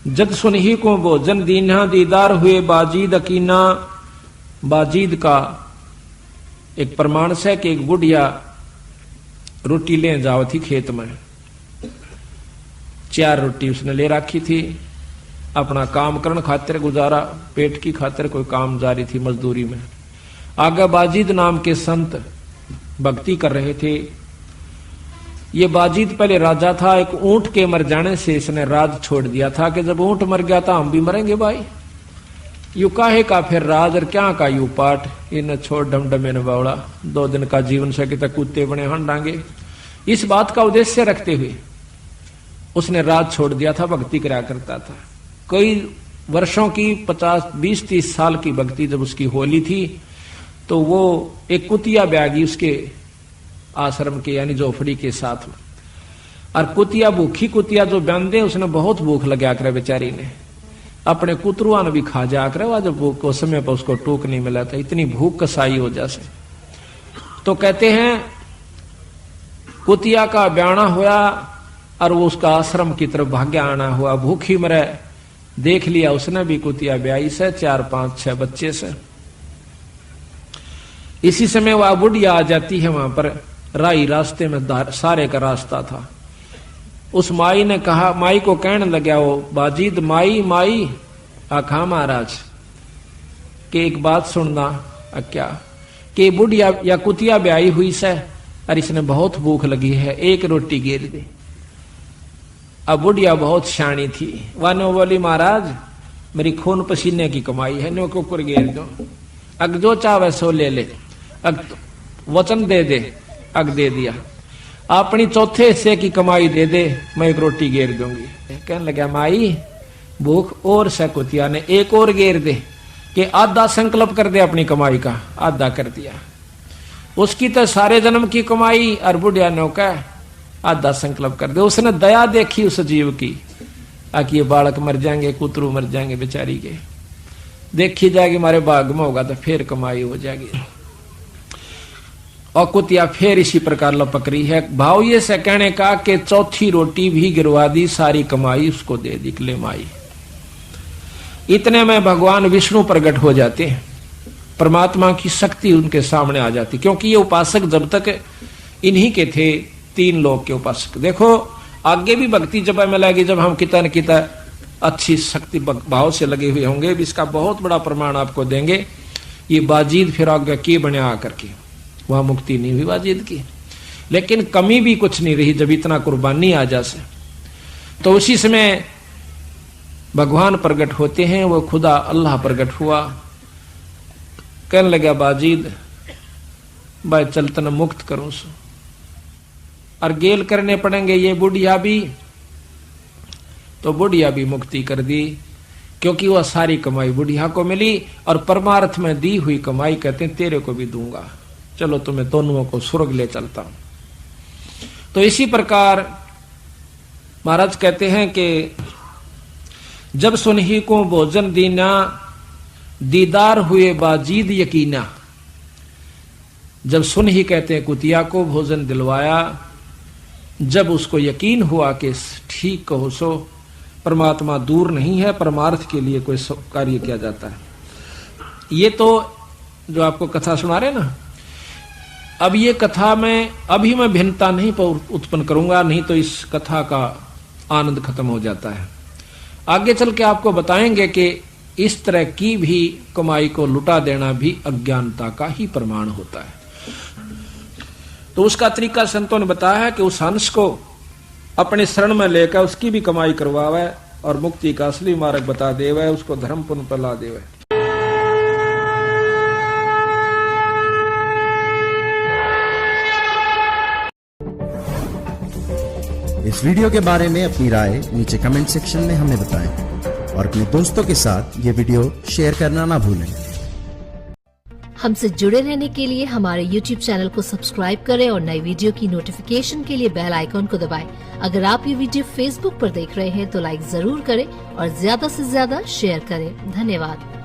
जद सुनही को भोजन दीना, दीदार हुए बाजीद अकीना। बाजीद का एक प्रमाण से कि एक बुढ़िया रोटी ले जाओ थी खेत में। 4 रोटी उसने ले रखी थी, अपना काम करने खातिर, गुजारा पेट की खातिर कोई काम जारी थी मजदूरी में। आगे बाजीद नाम के संत भक्ति कर रहे थे। ये बाजीद पहले राजा था। एक ऊंट के मर जाने से इसने राज छोड़ दिया था कि जब ऊंट मर गया था हम भी मरेंगे भाई, यू काहे का फिर राज और क्या का यू पाठ, इन छोड़ डमडमे न बावड़ा, 2 दिन का जीवन सके तक कुत्ते बने हंडांगे। इस बात का उद्देश्य रखते हुए उसने राज छोड़ दिया था, भक्ति करा करता था। कई वर्षों की 50, 20, 30 साल की भक्ति जब उसकी होली थी तो वो एक कुतिया ब्यागी उसके आश्रम के यानी झोपड़ी के साथ में, और कुतिया भूखी कुतिया जो बंदे उसने बहुत भूख लगा कर बेचारी ने अपने कुतरुआ ने भी खा जा कर, वह जब भूख को समय पर उसको टोक नहीं मिला था, इतनी भूख कसाई हो जैसे। तो कहते हैं कुतिया का ब्याना हुआ और वो उसका आश्रम की तरफ भाग्या आना हुआ, भूखी मरे। देख लिया उसने भी कुतिया ब्याई से 4, 5, 6 बच्चे से। इसी समय वह बुढ़िया आ जाती है वहां पर, राई रास्ते में सारे का रास्ता था। उस माई ने कहा, माई को कहने लगा वो बाजीद, माई माई आखा महाराज के एक बात सुनना। क्या कि बुढ़िया या कुतिया ब्याई हुई से और इसने बहुत भूख लगी है, 1 रोटी गिर दे। अब बुढ़िया बहुत शानी थी, वानो बोली महाराज मेरी खून पसीने की कमाई है, नो कुकर गिर दो, अग जो चाहे सो ले ले, अग वचन दे दे, अग दे दिया। अपनी चौथे हिस्से की कमाई दे दे, मैं 1 रोटी घेर दूंगी। कहने लगा माई भूख और से कुतिया ने 1 और घेर दे कि आधा संकल्प कर दे अपनी कमाई का, आधा कर दिया। उसकी तो सारे जन्म की कमाई और बुढ़िया ने कहा आधा संकल्प कर दे। उसने दया देखी उस जीव की, आकि ये बालक मर जाएंगे, कुतरू मर जाएंगे बेचारी के, देखी जाएगी हमारे भाग में होगा तो फिर कमाई हो जाएगी। और कुतिया फिर इसी प्रकार लपक रही है। भाव ये से कहने का कि चौथी रोटी भी गिरवा दी, सारी कमाई उसको दे दी, ले माई। इतने में भगवान विष्णु प्रकट हो जाते हैं, परमात्मा की शक्ति उनके सामने आ जाती, क्योंकि ये उपासक जब तक इन्हीं के थे, 3 लोग के उपासक। देखो आगे भी भक्ति जब हमें लगी, जब हम कितना न कितना अच्छी शक्ति भाव से लगे हुए होंगे, इसका बहुत बड़ा प्रमाण आपको देंगे। ये बाजीद फिर आगे के बने आकर के, वहां मुक्ति नहीं हुई बाजीद की, लेकिन कमी भी कुछ नहीं रही जब इतना कुर्बानी आ जासे। तो उसी समय भगवान प्रकट होते हैं, वो खुदा अल्लाह प्रकट हुआ। कहने लगा बाजीद भाई चलतन मुक्त करूं सो, और गेल करने पड़ेंगे ये बुढ़िया भी। तो बुढ़िया भी मुक्ति कर दी, क्योंकि वह सारी कमाई बुढ़िया को मिली, और परमार्थ में दी हुई कमाई कहते हैं तेरे को भी दूंगा, चलो तुम्हें दोनों को स्वर्ग ले चलता हूं। तो इसी प्रकार महाराज कहते हैं कि जब सुनही को भोजन दीना, दीदार हुए बाजीद यकीना। जब सुनही कहते हैं कुतिया को भोजन दिलवाया, जब उसको यकीन हुआ कि ठीक कहो सो परमात्मा दूर नहीं है, परमार्थ के लिए कोई कार्य किया जाता है। ये तो जो आपको कथा सुना रहे ना, अब ये कथा में अभी मैं भिन्नता नहीं उत्पन्न करूंगा, नहीं तो इस कथा का आनंद खत्म हो जाता है। आगे चल के आपको बताएंगे कि इस तरह की भी कमाई को लुटा देना भी अज्ञानता का ही प्रमाण होता है। तो उसका तरीका संतों ने बताया है कि उस हंस को अपने शरण में लेकर उसकी भी कमाई करवावे और मुक्ति का असली मार्ग बता देवे, उसको धर्म पुण्य पर ला देवे। इस वीडियो के बारे में अपनी राय नीचे कमेंट सेक्शन में हमें बताएं और अपने दोस्तों के साथ ये वीडियो शेयर करना ना भूलें। हमसे जुड़े रहने के लिए हमारे YouTube चैनल को सब्सक्राइब करें और नई वीडियो की नोटिफिकेशन के लिए बेल आइकॉन को दबाएं। अगर आप ये वीडियो Facebook पर देख रहे हैं तो लाइक जरूर करें और ज्यादा से ज्यादा शेयर करें। धन्यवाद।